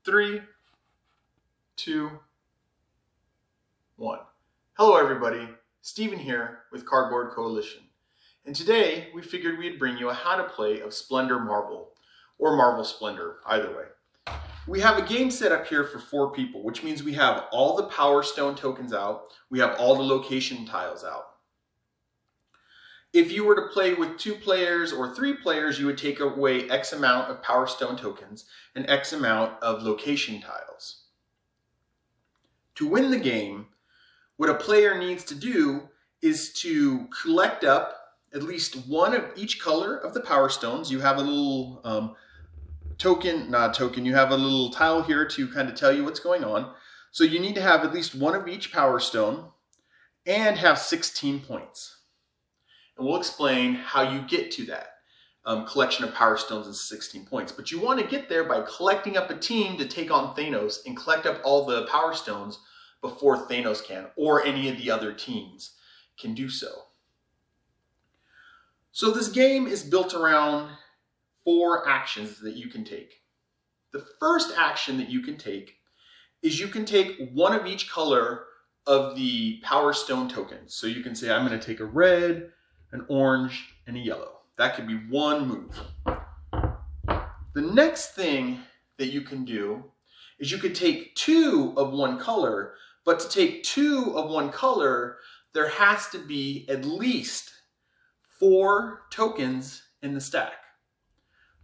3, 2, 1. Hello everybody, Steven here with Cardboard Coalition. And today we figured we'd bring you a how to play of Splendor Marvel, or Mavel Splendor, either way. We have a game set up here for 4 people, which means we have all the Power Stone tokens out, we have all the location tiles out. If you were to play with 2 players or 3 players, you would take away X amount of Power Stone tokens and X amount of location tiles. To win the game, what a player needs to do is to collect up at least one of each color of the Power Stones. You have a little you have a little tile here to kind of tell you what's going on. So you need to have at least one of each Power Stone and have 16 points. And we'll explain how you get to that collection of Power Stones and 16 points. But you want to get there by collecting up a team to take on Thanos and collect up all the Power Stones before Thanos can, or any of the other teams can do so. So this game is built around 4 actions that you can take. The first action that you can take is you can take one of each color of the Power Stone tokens. So you can say, I'm going to take a red, an orange, and a yellow. That could be one move. The next thing that you can do is you could take 2 of one color, but to take 2 of one color, there has to be at least 4 tokens in the stack.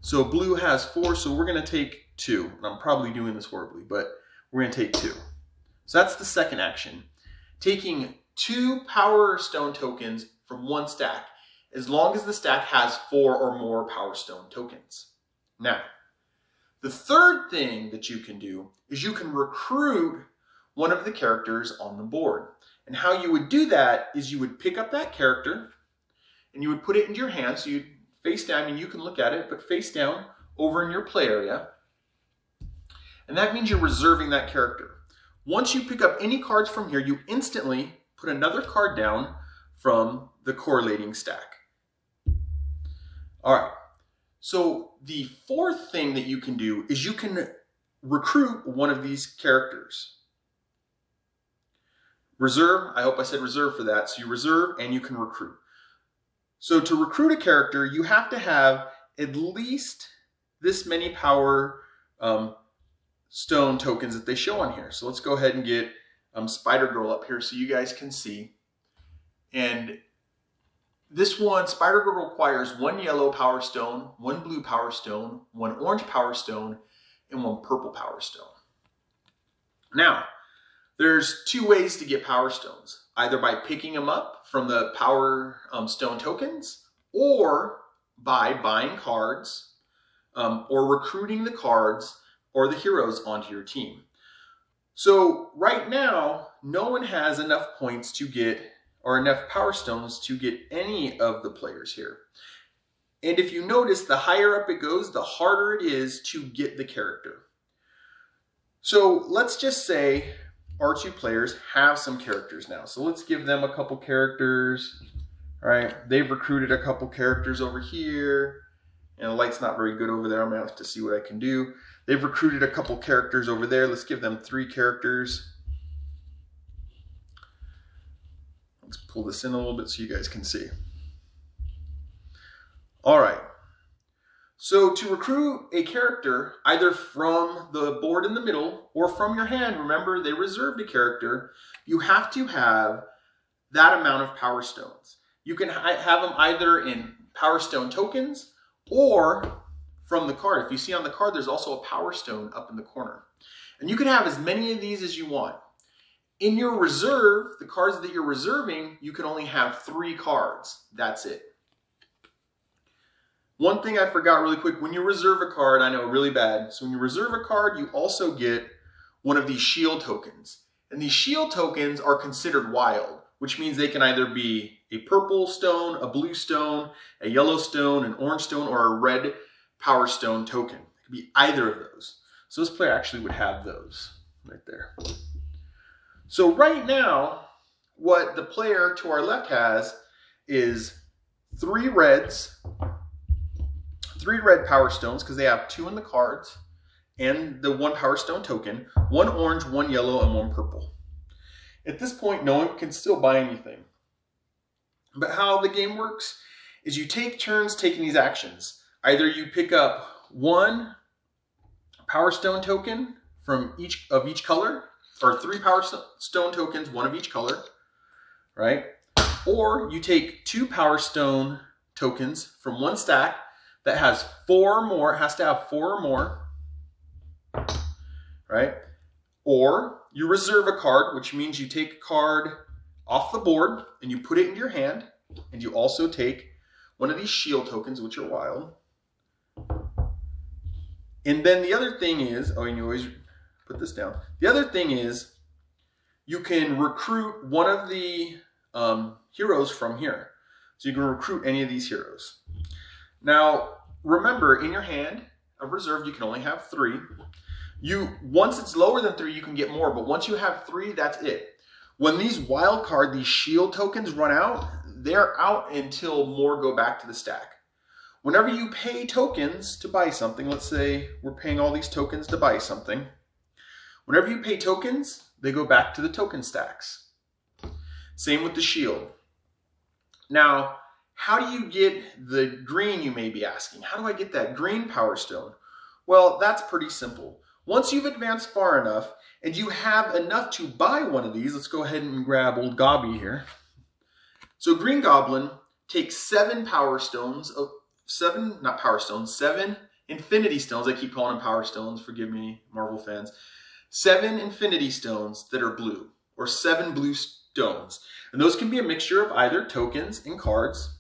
So blue has 4, so we're going to take 2. And I'm probably doing this horribly, but we're going to take 2. So that's the second action. Taking 2 Power Stone tokens from one stack, as long as the stack has 4 or more Power Stone tokens. Now, the third thing that you can do is you can recruit one of the characters on the board. And how you would do that is you would pick up that character and you would put it into your hand. So you'd face down, and you can look at it, but face down over in your play area. And that means you're reserving that character. Once you pick up any cards from here, you instantly put another card down from the correlating stack. All right, so the fourth thing that you can do is you can recruit one of these characters. Reserve, I hope I said reserve for that. So you reserve and you can recruit. So to recruit a character, you have to have at least this many Power Stone tokens that they show on here. So let's go ahead and get Spider-Girl up here so you guys can see. And this one, Spider-Girl, requires 1 yellow Power Stone, 1 blue Power Stone, 1 orange Power Stone, and 1 purple Power Stone. Now, there's 2 ways to get Power Stones. Either by picking them up from the Power Stone tokens, or by buying cards, or recruiting the cards or the heroes onto your team. So right now, no one has enough points to get, or enough Power Stones to get any of the players here. And if you notice, the higher up it goes, the harder it is to get the character. So let's just say our 2 players have some characters now. So let's give them a couple characters. All right, they've recruited a couple characters over here. And the light's not very good over there. I'm gonna have to see what I can do. They've recruited a couple characters over there. Let's give them 3 characters. Let's pull this in a little bit so you guys can see. All right. So to recruit a character, either from the board in the middle or from your hand, remember they reserved a character, you have to have that amount of Power Stones. You can have them either in Power Stone tokens or from the card. If you see on the card, there's also a Power Stone up in the corner. And you can have as many of these as you want. In your reserve, the cards that you're reserving, you can only have 3 cards. That's it. One thing I forgot really quick, when you reserve a card, I know really bad. So when you reserve a card, you also get one of these shield tokens. And these shield tokens are considered wild, which means they can either be a purple stone, a blue stone, a yellow stone, an orange stone, or a red Power Stone token. It could be either of those. So this player actually would have those right there. So right now, what the player to our left has is 3 reds, 3 red Power Stones, because they have 2 in the cards, and the 1 Power Stone token, 1 orange, 1 yellow, and 1 purple. At this point, no one can still buy anything. But how the game works is you take turns taking these actions. Either you pick up 1 Power Stone token from each color, or 3 Power Stone tokens, 1 of each color, right? Or you take 2 Power Stone tokens from 1 stack that has 4 or more, it has to have 4 or more, right? Or you reserve a card, which means you take a card off the board and you put it into your hand, and you also take 1 of these shield tokens, which are wild. And then the other thing is, oh, and you always put this down. The other thing is you can recruit 1 of the heroes from here. So you can recruit any of these heroes. Now, remember, in your hand of reserve, you can only have 3. Once it's lower than 3, you can get more, but once you have 3, that's it. When these wild card, these shield tokens run out, they're out until more go back to the stack. Whenever you pay tokens to buy something, let's say we're paying all these tokens to buy something. Whenever you pay tokens, they go back to the token stacks. Same with the shield. Now, how do you get the green, you may be asking? How do I get that green Power Stone? Well, that's pretty simple. Once you've advanced far enough and you have enough to buy 1 of these, let's go ahead and grab old Gobby here. So Green Goblin takes 7 Power Stones, 7 Infinity Stones. I keep calling them Power Stones, forgive me, Marvel fans. 7 Infinity Stones that are blue, or 7 blue stones. And those can be a mixture of either tokens and cards,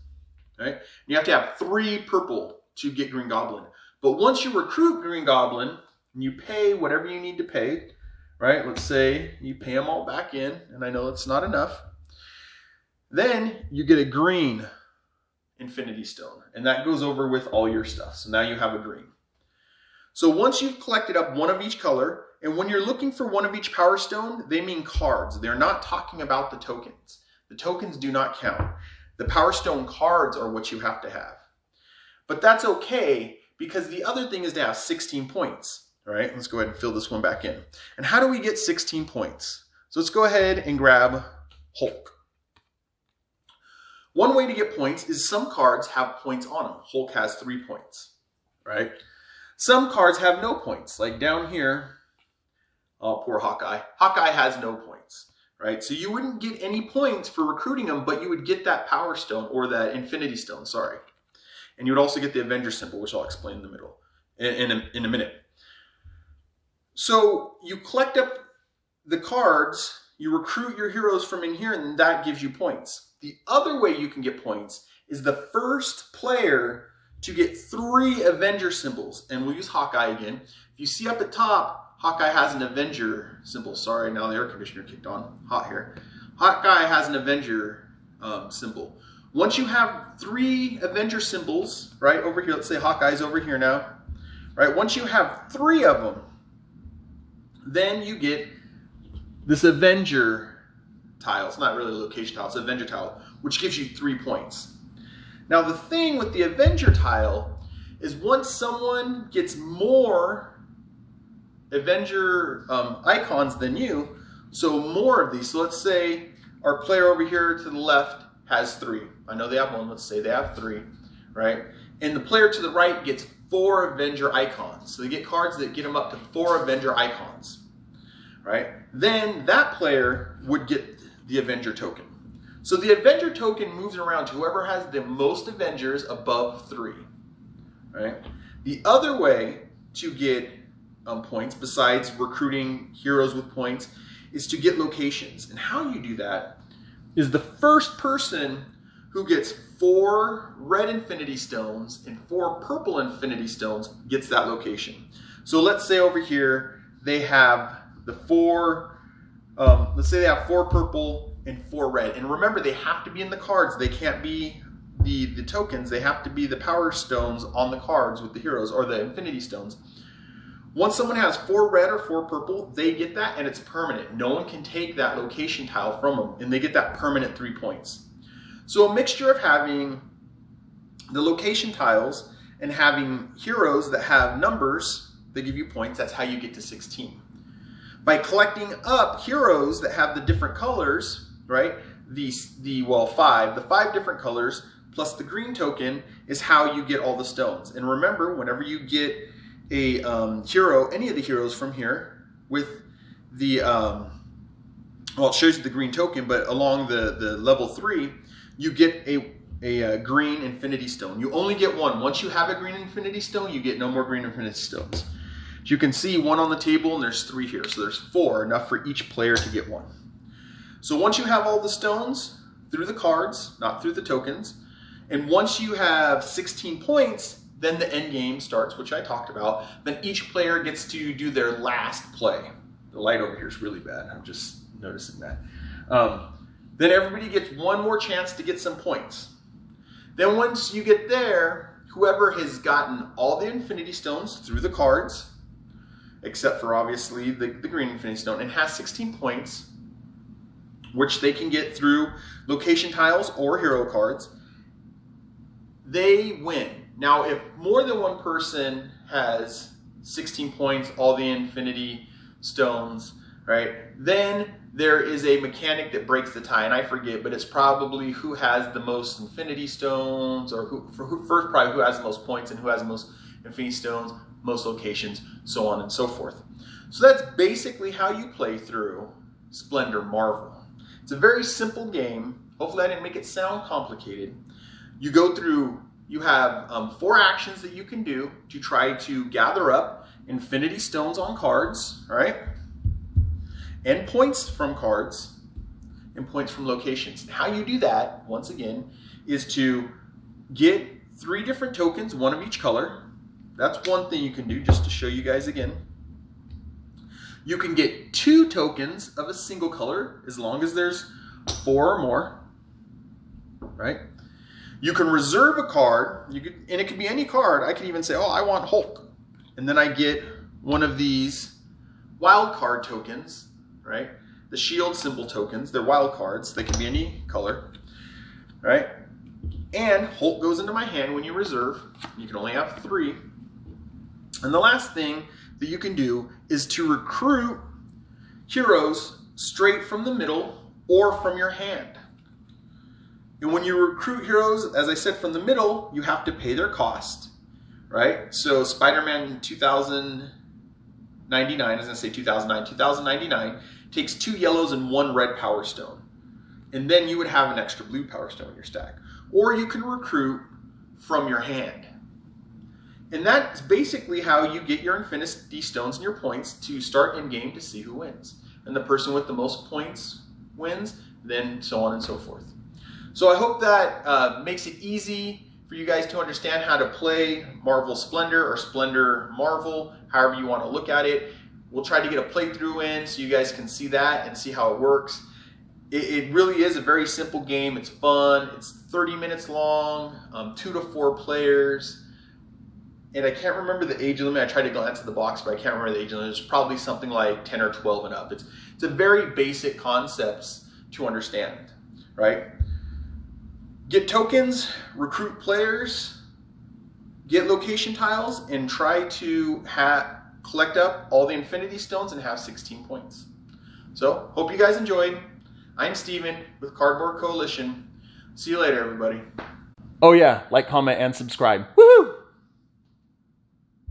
right? And you have to have 3 purple to get Green Goblin. But once you recruit Green Goblin, and you pay whatever you need to pay, right? Let's say you pay them all back in, and I know it's not enough. Then you get a green Infinity Stone, and that goes over with all your stuff. So now you have a green. So once you've collected up 1 of each color, and when you're looking for 1 of each Power Stone, they mean cards. They're not talking about the tokens. The tokens do not count. The Power Stone cards are what you have to have. But that's okay, because the other thing is to have 16 points. All right, let's go ahead and fill this one back in. And how do we get 16 points? So let's go ahead and grab Hulk. One way to get points is some cards have points on them. Hulk has 3 points, right? Some cards have no points, like down here. Oh, poor Hawkeye. Hawkeye has no points, right? So you wouldn't get any points for recruiting him, but you would get that Power Stone, or that Infinity Stone, sorry. And you would also get the Avenger symbol, which I'll explain in the middle, in a minute. So you collect up the cards, you recruit your heroes from in here, and that gives you points. The other way you can get points is the first player to get 3 Avenger symbols. And we'll use Hawkeye again. If you see up at top, Hawkeye has an Avenger symbol. Sorry, now the air conditioner kicked on. Hot here. Hawkeye has an Avenger symbol. Once you have 3 Avenger symbols, right, over here, let's say Hawkeye's over here now, right? Once you have 3 of them, then you get this Avenger tile. It's not really a location tile, it's an Avenger tile, which gives you 3 points. Now the thing with the Avenger tile is once someone gets more Avenger icons than you, so more of these. So let's say our player over here to the left has 3. I know they have 1, let's say they have 3, right? And the player to the right gets 4 Avenger icons. So they get cards that get them up to 4 Avenger icons, right? Then that player would get the Avenger token. So the Avenger token moves around to whoever has the most Avengers above 3, right? The other way to get points, besides recruiting heroes with points, is to get locations. And how you do that is the first person who gets 4 red Infinity Stones and 4 purple Infinity Stones gets that location. So let's say over here they have the 4, let's say they have 4 purple and 4 red. And remember, they have to be in the cards. They can't be the tokens. They have to be the Power Stones on the cards with the heroes, or the Infinity Stones. Once someone has 4 red or 4 purple, they get that, and it's permanent. No one can take that location tile from them, and they get that permanent 3 points. So a mixture of having the location tiles and having heroes that have numbers They give you points. That's how you get to 16. By collecting up heroes that have the different colors, right? The 5 different colors plus the green token is how you get all the stones. And remember, whenever you get a hero, any of the heroes from here with the, well, it shows you the green token, but along the level 3, you get a green infinity stone. You only get one. Once you have a green infinity stone, you get no more green infinity stones. As you can see, 1 on the table, and there's 3 here. So there's 4, enough for each player to get 1. So once you have all the stones through the cards, not through the tokens, and once you have 16 points, then the end game starts, which I talked about. Then each player gets to do their last play. The light over here is really bad. I'm just noticing that. Then everybody gets 1 more chance to get some points. Then once you get there, whoever has gotten all the infinity stones through the cards, except for obviously the green infinity stone, and has 16 points, which they can get through location tiles or hero cards, they win. Now, if more than one person has 16 points, all the infinity stones, right, then there is a mechanic that breaks the tie, and I forget, but it's probably who has the most infinity stones, or first probably who has the most points and who has the most infinity stones, most locations, so on and so forth. So that's basically how you play through Splendor Marvel. It's a very simple game. Hopefully I didn't make it sound complicated. You go through, you have 4 actions that you can do to try to gather up infinity stones on cards, right? And points from cards, and points from locations. And how you do that, once again, is to get 3 different tokens, 1 of each color. That's one thing you can do, just to show you guys again. You can get 2 tokens of a single color, as long as there's 4 or more, right? You can reserve a card, and it could be any card. I could even say, oh, I want Hulk. And then I get one of these wild card tokens, right? The shield symbol tokens, they're wild cards. They can be any color, right? And Hulk goes into my hand when you reserve. You can only have 3. And the last thing that you can do is to recruit heroes straight from the middle or from your hand. And when you recruit heroes, as I said, from the middle, you have to pay their cost, right? So Spider-Man 2099, I was going to say 2099, takes 2 yellows and 1 red power stone. And then you would have an extra blue power stone in your stack. Or you can recruit from your hand. And that's basically how you get your infinity stones and your points to start in game to see who wins. And the person with the most points wins, then so on and so forth. So I hope that makes it easy for you guys to understand how to play Mavel Splendor or Splendor Marvel, however you want to look at it. We'll try to get a playthrough in so you guys can see that and see how it works. It really is a very simple game. It's fun. It's 30 minutes long, 2 to 4 players. And I can't remember the age limit. I tried to glance at the box, but I can't remember the age limit. It's probably something like 10 or 12 and up. It's a very basic concepts to understand, right? Get tokens, recruit players, get location tiles, and try to collect up all the infinity stones and have 16 points. So, hope you guys enjoyed. I'm Steven with Cardboard Coalition. See you later, everybody. Oh yeah, like, comment, and subscribe. Woohoo!